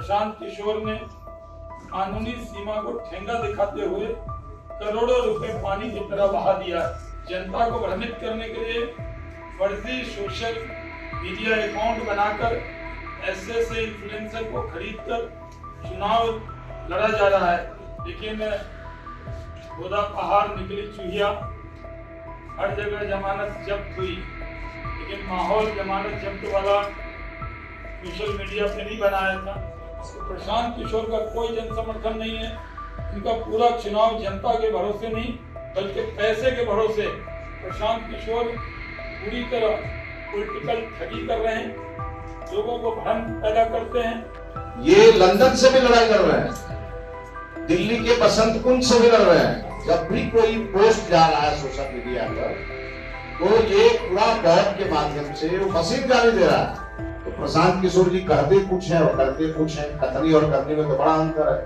प्रशांत किशोर ने कानूनी सीमा को ठेंगा दिखाते हुए करोड़ों रुपए पानी की तरह बहा दिया। जनता को भ्रमित करने के लिए फर्जी सोशल मीडिया अकाउंट बनाकर ऐसे इन्फ्लुएंसर को खरीदकर चुनाव लड़ा जा रहा है। लेकिन गोदा पहाड़ निकली चूहिया, हर जगह जमानत जब्त हुई, लेकिन माहौल जमानत जब्त वाला सोशल मीडिया पे नहीं बनाया था। तो प्रशांत किशोर का कोई जन समर्थन नहीं है। इनका पूरा चुनाव जनता के भरोसे नहीं बल्कि पैसे के भरोसे प्रशांत किशोर पूरी तरह पॉलिटिकल ठगी कर रहे हैं, लोगों को भ्रम पैदा करते हैं। ये लंदन से भी लड़ाई लड़ रहे हैं, दिल्ली के बसंत कुंज से भी लड़ रहे हैं। जब भी कोई पोस्ट जा रहा है सोशल मीडिया पर तो ये पूरा बॉट के माध्यम से वो मशीन गाली दे रहा है। तो प्रशांत किशोर जी कहते कुछ है और करते कुछ है, कथनी और करने में तो बड़ा अंतर है।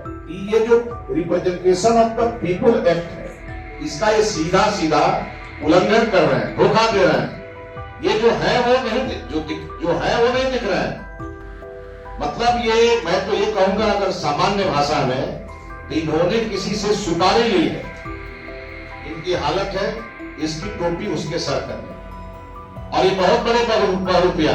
ये जो representation of the people act है, इसका ये सीधा सीधा उल्लंघन कर रहे हैं, धोखा दे रहे हैं। ये जो है वो नहीं दिख रहा है। मतलब ये मैं तो ये कहूंगा, अगर सामान्य भाषा में तो इन्होंने किसी से सुपारी ली है। इनकी हालत है इसकी टोपी उसके सर पर, और ये बहुत बड़े रुपया।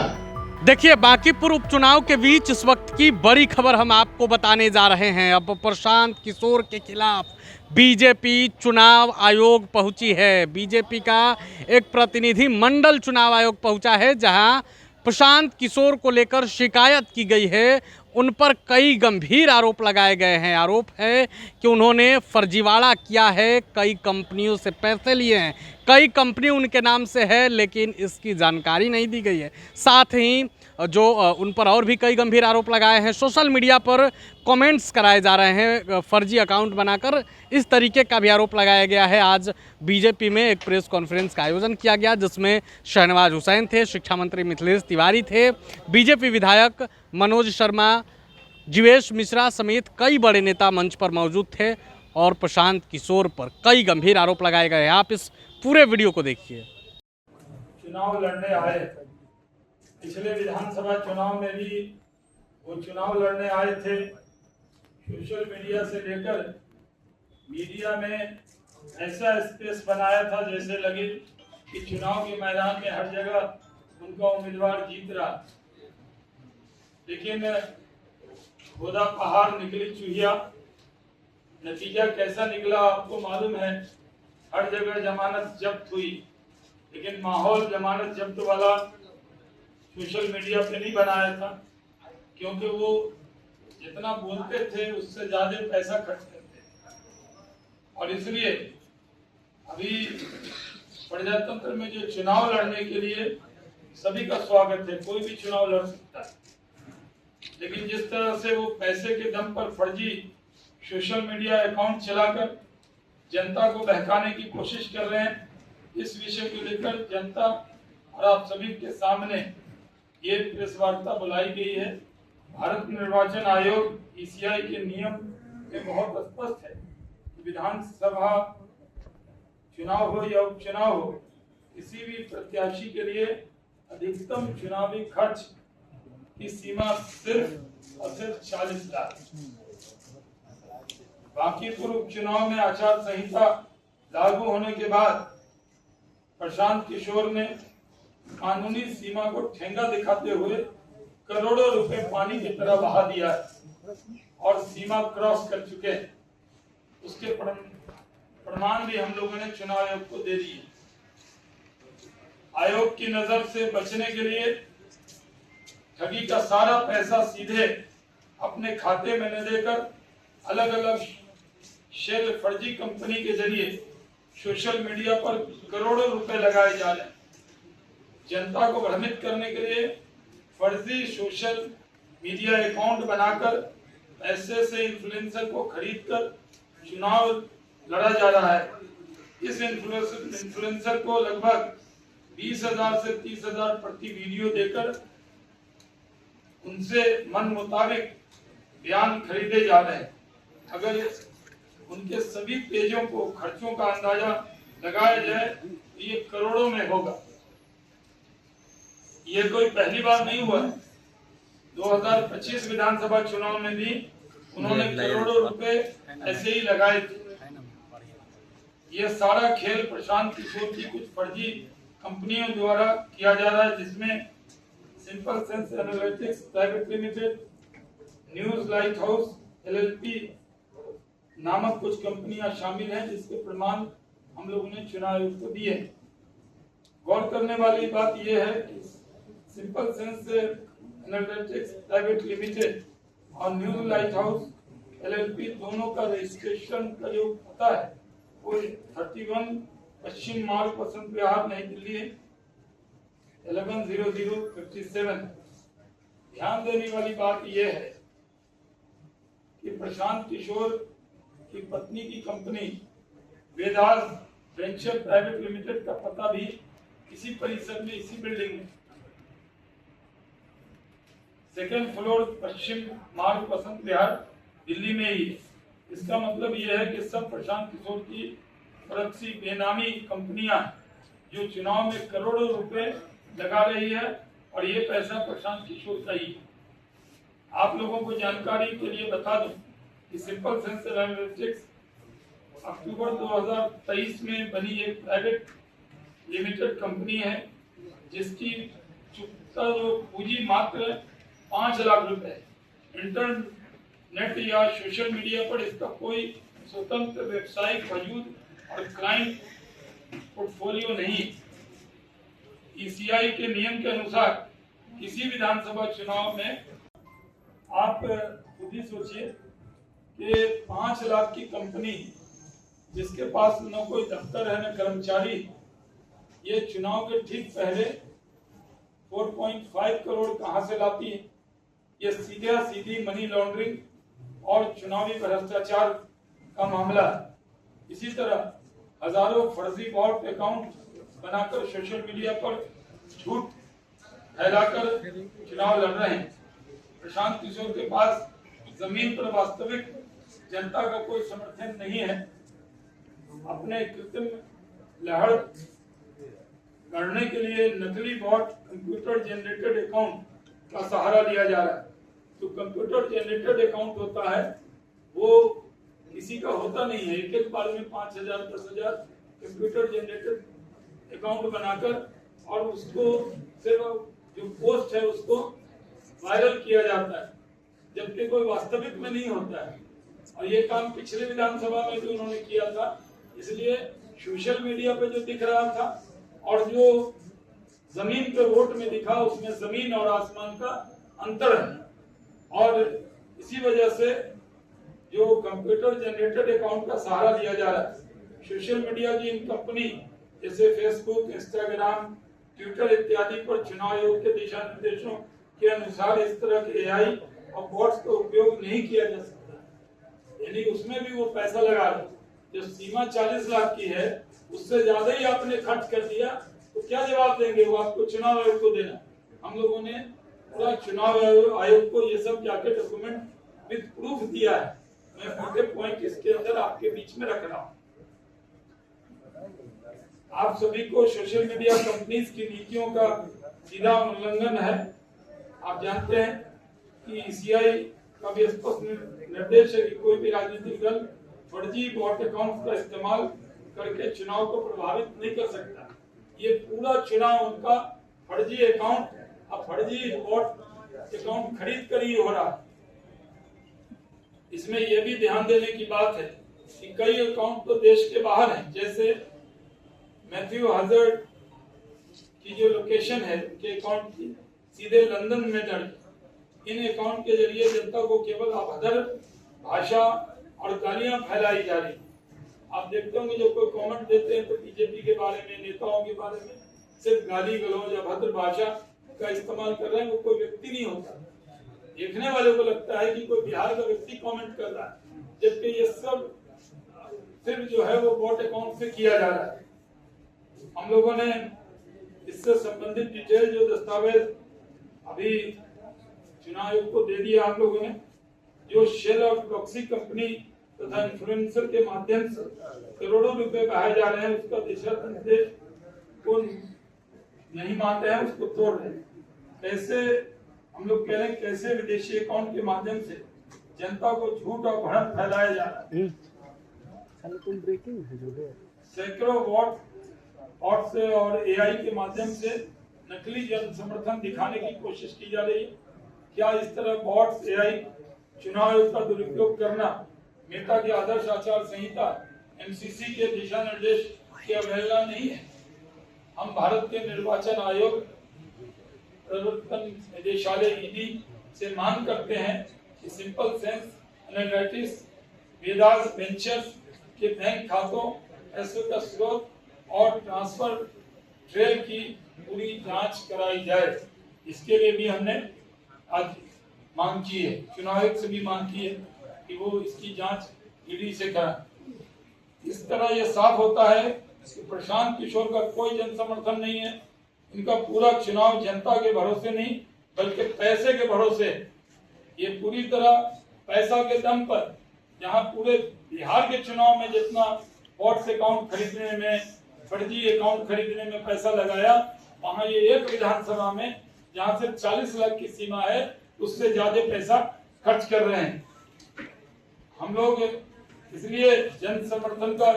देखिए, बांकीपुर उपचुनाव के बीच इस वक्त की बड़ी खबर हम आपको बताने जा रहे हैं। अब प्रशांत किशोर के खिलाफ बीजेपी चुनाव आयोग पहुंची है। बीजेपी का एक प्रतिनिधि मंडल चुनाव आयोग पहुंचा है, जहां प्रशांत किशोर को लेकर शिकायत की गई है। उन पर कई गंभीर आरोप लगाए गए हैं। आरोप है कि उन्होंने फर्जीवाड़ा किया है, कई कंपनियों से पैसे लिए हैं, कई कंपनी उनके नाम से है लेकिन इसकी जानकारी नहीं दी गई है। साथ ही जो उन पर और भी कई गंभीर आरोप लगाए हैं। सोशल मीडिया पर कमेंट्स कराए जा रहे हैं फर्जी अकाउंट बनाकर, इस तरीके का भी आरोप लगाया गया है। आज बीजेपी में एक प्रेस कॉन्फ्रेंस का आयोजन किया गया, जिसमें शहनवाज हुसैन थे, शिक्षा मंत्री मिथिलेश तिवारी थे, बीजेपी विधायक मनोज शर्मा, जीवेश मिश्रा समेत कई बड़े नेता मंच पर मौजूद थे और प्रशांत किशोर पर कई गंभीर आरोप लगाए गए हैं। आप इस पूरे वीडियो को देखिए। चुनाव लड़ने आए, पिछले विधानसभा चुनाव में भी वो चुनाव लड़ने आए थे। सोशल मीडिया से लेकर मीडिया में ऐसा स्पेस बनाया था जैसे लगे कि चुनाव के मैदान में हर जगह उनका उम्मीदवार जीत रहा। लेकिन गोदा पहाड़ निकली चूहिया, नतीजा कैसा निकला आपको मालूम है। हर जगह जमानत जब्त हुई, लेकिन माहौल जमानत जब्त वाला सोशल मीडिया पे नहीं बनाया था, क्योंकि वो जितना बोलते थे उससे ज्यादा पैसा खर्च करते थे। और इसलिए अभी प्रजातंत्र में जो चुनाव लड़ने के लिए सभी का स्वागत है, कोई भी चुनाव लड़ सकता है। लेकिन जिस तरह से वो पैसे के दम पर फर्जी सोशल मीडिया अकाउंट चलाकर जनता को बहकाने की कोशिश कर रहे हैं, इस विषय को लेकर जनता और आप सभी के सामने ये प्रेस वार्ता बुलाई गई है। भारत निर्वाचन आयोग ईसीआई के नियम में बहुत स्पष्ट है कि विधानसभा चुनाव हो या उपचुनाव हो, किसी भी प्रत्याशी के लिए अधिकतम चुनावी खर्च की सीमा सिर्फ और सिर्फ 40 लाख। बांकीपुर उपचुनाव में आचार संहिता लागू होने के बाद प्रशांत किशोर ने कानूनी सीमा को ठेंगा दिखाते हुए करोड़ों रुपए पानी की तरह बहा दिया है और सीमा क्रॉस कर चुके हैं। उसके प्रमाण भी हम लोगों ने चुनाव आयोग को दे दिए। आयोग की नजर से बचने के लिए ठगी का सारा पैसा सीधे अपने खाते में न देकर अलग अलग शेल फर्जी कंपनी के जरिए सोशल मीडिया पर करोड़ों रुपए लगाए जा रहे हैं। जनता को भ्रमित करने के लिए फर्जी सोशल मीडिया अकाउंट बनाकर ऐसे इन्फ्लुएंसर को खरीदकर चुनाव लड़ा जा रहा है। इस इन्फ्लुएंसर को लगभग 20,000 से 30,000 प्रति वीडियो देकर उनसे मन मुताबिक बयान खरीदे जा रहे हैं। अगर उनके सभी पेजों को खर्चों का अंदाजा लगाया जाए तो ये करोड़ों में होगा। ये कोई पहली बार नहीं हुआ है। 2025 विधानसभा चुनाव में भी उन्होंने करोड़ों रुपए ऐसे ही लगाए थे। ये सारा खेल प्रशांत किशोर की कुछ फर्जी कंपनियों द्वारा किया जा रहा है, जिसमें simple sense analytics private limited, news light house LLP नामक कुछ कंपनियां शामिल हैं, जिसके प्रमाण हम लोगों ने चुनाव आयोग को दिए। गौर करने वाली बात यह है कि simple sense analytics private limited और न्यूज लाइट हाउस LLP दोनों का रजिस्ट्रेशन का जो पता है वो 31 पश्चिम मार्ग बसंत विहार नई दिल्ली है 110057। ध्यान देने वाली बात यह है कि प्रशांत किशोर की पत्नी की company Vedas venture private limited का पता भी इसी परिसर में, इसी बिल्डिंग में, 2nd फ्लोर पश्चिम मार्ग बसंत विहार दिल्ली में ही है। इसका मतलब यह है कि सब प्रशांत किशोर की प्रॉक्सी बेनामी कंपनियां जो चुनाव में करोड़ों रुपए लगा रही है और ये पैसा प्रशांत किशोर का ही है। आप लोगों को जानकारी के लिए बता दूं कि सिंपल सेंस एनालिटिक्स अक्टूबर 2023 में बनी एक प्राइवेट लिमिटेड कंपनी है, जिसकी चुकता जो पूंजी मात्र 5 लाख रुपए है। इंटरनेट या सोशल मीडिया पर इसका कोई स्वतंत्र व्यावसायिक वजूद और क्लाइंट पोर्टफोलियो नहीं। ECI के नियम के अनुसार किसी विधानसभा चुनाव में आप खुद ही सोचिए कि 5 लाख की कंपनी जिसके पास न कोई दफ्तर है न कर्मचारी, ये चुनाव के ठीक पहले 4.5 करोड़ कहां से लाती है? ये सीधी मनी लॉन्ड्रिंग और चुनावी भ्रष्टाचार का मामला है। इसी तरह हजारों फर्जी बॉट अकाउंट बनाकर सोशल मीडिया पर झूठ फैलाकर चुनाव लड़ रहे हैं। प्रशांत किशोर के पास जमीन पर वास्तविक जनता का कोई समर्थन नहीं है। अपने कृत्रिम लहर गढ़ने के लिए नकली बॉट कंप्यूटर जनरेटेड अकाउंट का सहारा लिया जा रहा है। तो कंप्यूटर जनरेटेड अकाउंट होता है वो किसी का होता नहीं है। एक बार में 5,000 10,000 कंप्यूटर जनरेटेड अकाउंट बनाकर और उसको सिर्फ जो पोस्ट है उसको वायरल किया जाता है, जबकि कोई वास्तविक में नहीं होता है। और ये काम पिछले विधानसभा में भी उन्होंने किया था। इसलिए सोशल मीडिया पे जो दिख रहा था और जो जमीन पे वोट में दिखा, उसमें जमीन और आसमान का अंतर है। और इसी वजह से जो कंप्यूटर जनरेटेड अकाउंट का सहारा लिया जा रहा है, सोशल मीडिया की इन कंपनी जैसे फेसबुक, इंस्टाग्राम, ट्विटर इत्यादि पर चुनाव आयोग के दिशा निर्देशों के अनुसार इस तरह के AI और बॉट्स का उपयोग नहीं किया जा सकता। यानी उसमें भी वो पैसा लगा रहे। जो सीमा 40 लाख की है उससे ज्यादा ही आपने खर्च कर दिया, तो क्या जवाब देंगे? वो आपको चुनाव आयोग को देना। हम लोगों ने पूरा चुनाव आयोग को ये सब जाके डॉक्यूमेंट विद प्रूफ दिया है। मैं मोटे पॉइंट इसके अंदर आपके बीच में रख रहा हूँ। आप सभी को सोशल मीडिया कंपनीज की नीतियों का सीधा उल्लंघन है। आप जानते हैं कि ECI का भी स्पष्ट निर्देश है कि कोई भी राजनीतिक दल फर्जी बॉट अकाउंट का इस्तेमाल करके चुनाव को प्रभावित नहीं कर सकता। ये पूरा चुनाव उनका फर्जी अकाउंट और फर्जी बॉट अकाउंट खरीद कर ही हो रहा है। इसमें यह भी ध्यान देने की बात है कि कई अकाउंट तो देश के बाहर हैं, जैसे मैथ्यू हजार्ड की जो लोकेशन है उनके अकाउंट की सीधे लंदन में दर्ज। इन अकाउंट के जरिए जनता को केवल अभद्र भाषा और गालियां फैलाई जा रही। आप देखते होंगे जो कोई कमेंट देते हैं तो बीजेपी के बारे में, नेताओं के बारे में सिर्फ गाली गलौज या अभद्र भाषा का इस्तेमाल कर रहे हैं। वो कोई व्यक्ति नहीं होता। देखने वाले को लगता है कि कोई बिहार का व्यक्ति कमेंट कर रहा है, जबकि ये सब सिर्फ जो है वो बॉट अकाउंट से किया जा रहा है। हम लोगों ने इससे संबंधित डिटेल जो दस्तावेज अभी चुनाव आयोग को दे दिया। हम लोगों ने जो शेल और प्रॉक्सी कंपनी तथा इन्फ्लुएंसर के माध्यम से करोड़ों रुपए बहाए जा रहे हैं, उसका दिशा निर्देश को नहीं मानते हैं, उसको तोड़ रहे हैं। कैसे हम लोग कह रहे हैं कैसे विदेशी अकाउंट के माध्यम से जनता को झूठ और भ्रम फैलाया जा रहा है। सैकड़ों वॉट से और एआई के माध्यम से नकली जन समर्थन दिखाने की कोशिश की जा रही है। क्या इस तरह वॉट्स एआई चुनाव आयोग का दुरुपयोग करना मेहता की आदर्श आचार संहिता एमसीसी के दिशा निर्देश की अवहेलना नहीं है? हम भारत के निर्वाचन आयोग प्रवर्तन निदेशालय ईडी से मांग करते हैं कि simple sense analytics Vedas ventures के बैंक खातों, पैसों का स्रोत और ट्रांसफर ट्रेल की पूरी जांच कराई जाए। इसके लिए भी हमने आज मांग की है, चुनाव आयोग से भी मांग की है कि वो इसकी जांच ईडी से कराए। इस तरह ये साफ होता है कि प्रशांत किशोर का कोई जन समर्थन नहीं है। इनका पूरा चुनाव जनता के भरोसे नहीं बल्कि पैसे के भरोसे। ये पूरी तरह पैसा के दम पर, जहां पूरे बिहार के चुनाव में जितना वोट अकाउंट खरीदने में, फर्जी अकाउंट खरीदने में पैसा लगाया, वहां ये एक विधानसभा में जहां से 40 लाख की सीमा है उससे ज्यादा पैसा खर्च कर रहे हैं। हम लोग इसलिए जन समर्थन का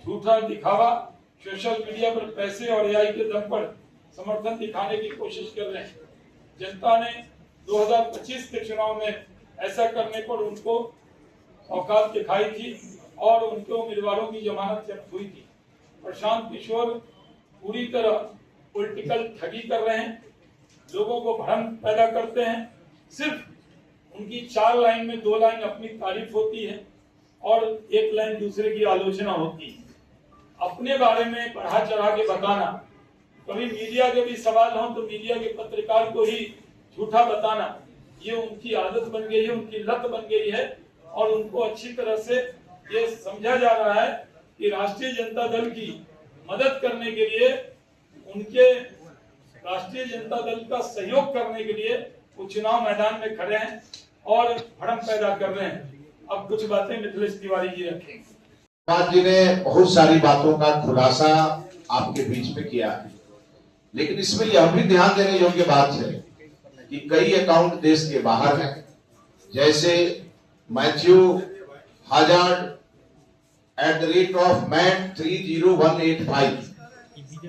झूठा दिखावा, सोशल मीडिया पर पैसे और एआई के दम पर समर्थन दिखाने की कोशिश कर रहे हैं। जनता ने 2025 के चुनाव में ऐसा करने पर उनको औकात दिखाई थी और उनके उम्मीदवारों की जमानत जब्त हुई थी। प्रशांत किशोर पूरी तरह पॉलिटिकल ठगी कर रहे हैं, लोगों को भ्रम पैदा करते हैं। सिर्फ उनकी 4 लाइन में 2 लाइन अपनी तारीफ होती है और 1 लाइन दूसरे की आलोचना होती है। अपने बारे में बढ़ा चढ़ा के बताना, कभी मीडिया के भी सवाल हो तो मीडिया के पत्रकार को ही झूठा बताना, ये उनकी आदत बन गई है, उनकी लत बन गई है। और उनको अच्छी तरह से ये समझा जा रहा है कि राष्ट्रीय जनता दल की मदद करने के लिए, उनके राष्ट्रीय जनता दल का सहयोग करने के लिए वो चुनाव मैदान में खड़े हैं और भ्रम पैदा कर रहे हैं। अब कुछ बातें मिथिलेश तिवारी जी रखेंगे। पाल जी ने बहुत सारी बातों का खुलासा आपके बीच में किया है, लेकिन इसमें यह भी ध्यान देने योग्य बात है कि कई अकाउंट देश के बाहर हैं, जैसे मैथ्यू हजार्ड @मैट 30185,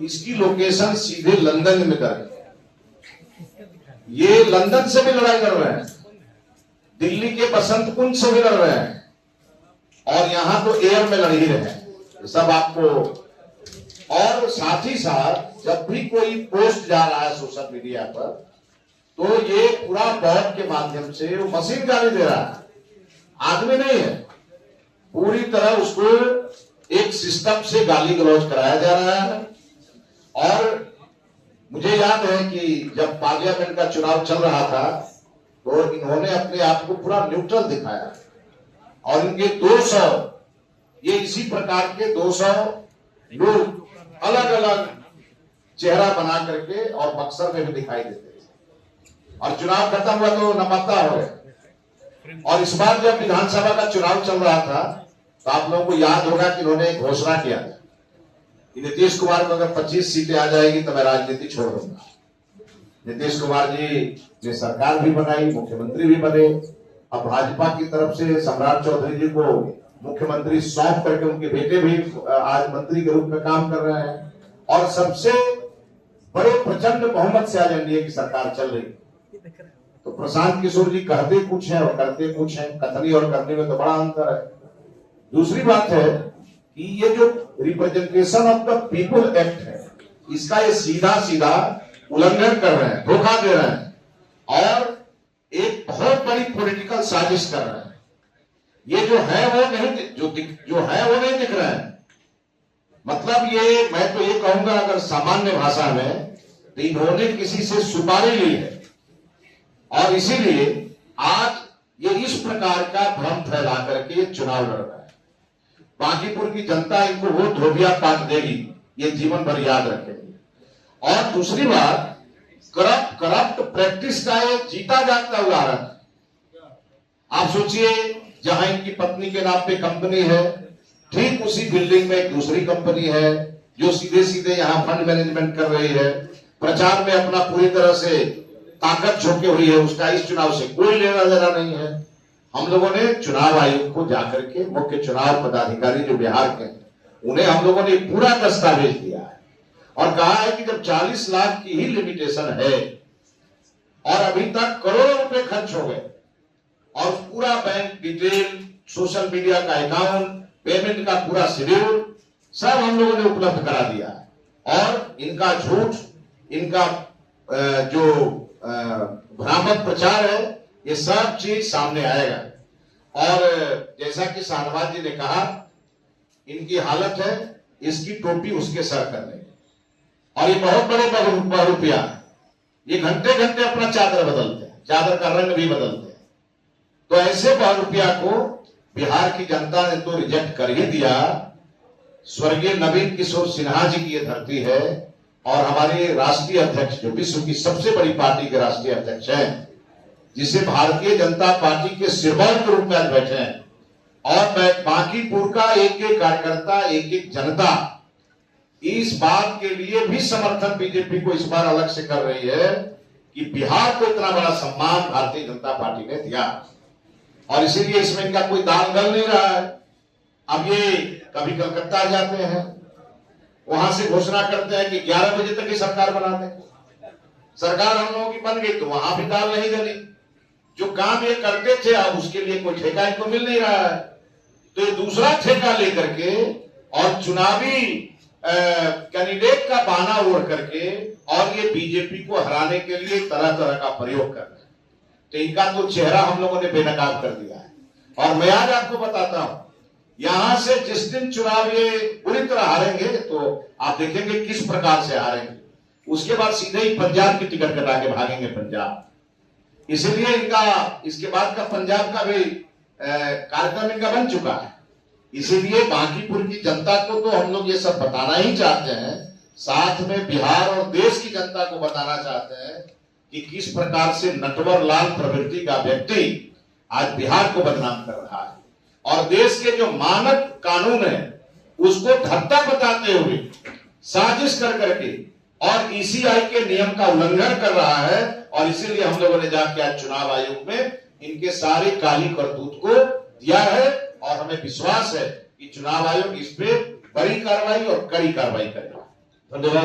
इसकी लोकेशन सीधे लंदन में दर्ज है। ये लंदन से भी लड़ाई लड़ रहे हैं, दिल्ली के बसंत कुंज से भी लड़ रहे हैं और यहां तो एयर में लड़ ही रहे हैं। सब आपको, और साथ ही साथ जब भी कोई पोस्ट जा रहा है सोशल मीडिया पर तो ये पूरा बॉट के माध्यम से वो मशीन गाली दे रहा है, आदमी नहीं है। पूरी तरह उसको एक सिस्टम से गाली गलौज कराया जा रहा है। और मुझे याद है कि जब पार्लियामेंट का चुनाव चल रहा था तो इन्होंने अपने आप को पूरा न्यूट्रल दिखाया और इनके 200, ये इसी प्रकार के 200 लोग अलग अलग चेहरा बना करके और बक्सर में भी दिखाई देते थे। और चुनाव खत्म हुआ तो नमता हो गए। और इस बार जब विधानसभा का चुनाव चल रहा था तो आप लोगों को याद होगा कि इन्होंने घोषणा किया कि नीतीश कुमार को अगर 25 सीटें आ जाएगी तो मैं राजनीति छोड़ दूंगा। नीतीश कुमार जी ने सरकार भी बनाई, मुख्यमंत्री भी बने। अब भाजपा की तरफ से सम्राट चौधरी जी को मुख्यमंत्री सौंप करके उनके बेटे भी आज मंत्री के रूप में काम कर रहे हैं और सबसे बड़े प्रचंड बहुमत से आज एनडीए की सरकार चल रही है। तो प्रशांत किशोर जी कहते कुछ है और करते कुछ है, कथनी और करने में तो बड़ा अंतर है। दूसरी बात है कि ये जो representation of the people act है, इसका ये सीधा सीधा उल्लंघन कर रहे हैं, धोखा दे रहे हैं और एक बहुत बड़ी पॉलिटिकल साजिश कर रहे हैं। ये जो है वो नहीं, जो है वो नहीं दिख रहा है। मतलब ये, मैं तो ये कहूंगा अगर सामान्य भाषा में, तो इन्होंने किसी से सुपारी ली है और इसीलिए आज ये इस प्रकार का भ्रम फैला करके ये चुनाव लड़ रहा है। बांकीपुर की जनता इनको वो धोबिया काट देगी, ये जीवन भर याद रखेगी। और दूसरी बात, करप्ट प्रैक्टिस का एक जीता जागता उदाहरण। आप सोचिए, जहां इनकी पत्नी के नाम पे कंपनी है, ठीक उसी बिल्डिंग में एक दूसरी कंपनी है जो सीधे सीधे यहां फंड मैनेजमेंट कर रही है, प्रचार में अपना पूरी तरह से ताकत झोंके हुई है, उसका इस चुनाव से कोई लेना देना नहीं है। हम लोगों ने चुनाव आयोग को जाकर के मुख्य चुनाव पदाधिकारी जो बिहार के हैं, उन्हें हम लोगों ने पूरा दस्तावेज दिया है और कहा है कि जब 40 लाख की ही लिमिटेशन है और अभी तक करोड़ों रुपए खर्च हो गए और पूरा बैंक डिटेल, सोशल मीडिया का अकाउंट, पेमेंट का पूरा शेड्यूल सब हम लोगों ने उपलब्ध करा दिया है और इनका झूठ, इनका जो भ्रामक प्रचार है, ये सब चीज सामने आएगा। और जैसा कि शाहनवाज जी ने कहा, इनकी हालत है इसकी टोपी उसके सर करने की, और ये बहुत बड़े बहुरूपिया है। ये घंटे घंटे अपना चादर बदलते हैं, चादर का रंग भी बदलते हैं। तो ऐसे बहुरूपिया को बिहार की जनता ने तो रिजेक्ट कर ही दिया। स्वर्गीय नवीन किशोर सिन्हा जी की ये धरती है और हमारे राष्ट्रीय अध्यक्ष, जो विश्व की सबसे बड़ी पार्टी के राष्ट्रीय अध्यक्ष हैं, जिसे भारतीय जनता पार्टी के सिरबल के रूप में आज बैठे हैं, और बांकीपुर का एक एक कार्यकर्ता, एक एक जनता इस बात के लिए भी समर्थन बीजेपी को इस बार अलग से कर रही है कि बिहार को इतना बड़ा सम्मान भारतीय जनता पार्टी ने दिया, और इसीलिए इसमें इनका कोई दाल गल नहीं रहा है। अब ये कभी कलकत्ता जाते हैं, वहां से घोषणा करते हैं कि 11 बजे तक ही सरकार बना दें। सरकार हम लोगों की बन गई तो वहां भी दाल नहीं गली। जो काम ये करते थे अब उसके लिए कोई ठेका इनको मिल नहीं रहा है, तो ये दूसरा ठेका लेकर के और चुनावी कैंडिडेट का बहाना ओढ़ करके और ये बीजेपी को हराने के लिए तरह तरह का प्रयोग कर रहे हैं। तो इनका तो चेहरा हम लोगों ने बेनकाब कर दिया है। और मैं आज आपको बताता हूं, यहां से जिस दिन चुनाव ये पूरी तरह हारेंगे तो आप देखेंगे किस प्रकार से हारेंगे। उसके बाद सीधे ही पंजाब की टिकट कटा के भागेंगे पंजाब। इसीलिए इनका इसके बाद का पंजाब का भी कार्यक्रम इनका बन चुका है। इसीलिए बांकीपुर की जनता को तो हम लोग ये सब बताना ही चाहते हैं, साथ में बिहार और देश की जनता को बताना चाहते हैं कि किस प्रकार से नटवर लाल प्रवृत्ति का व्यक्ति आज बिहार को बदनाम कर रहा है और देश के जो मानक कानून है उसको धत्ता बताते हुए साजिश कर करके और ईसीआई के नियम का उल्लंघन कर रहा है। और इसीलिए हम लोगों ने जाके आज चुनाव आयोग में इनके सारे काली करतूत को दिया है और हमें विश्वास है कि चुनाव आयोग इस पे बड़ी कार्रवाई और कड़ी कार्रवाई करेगा। धन्यवाद।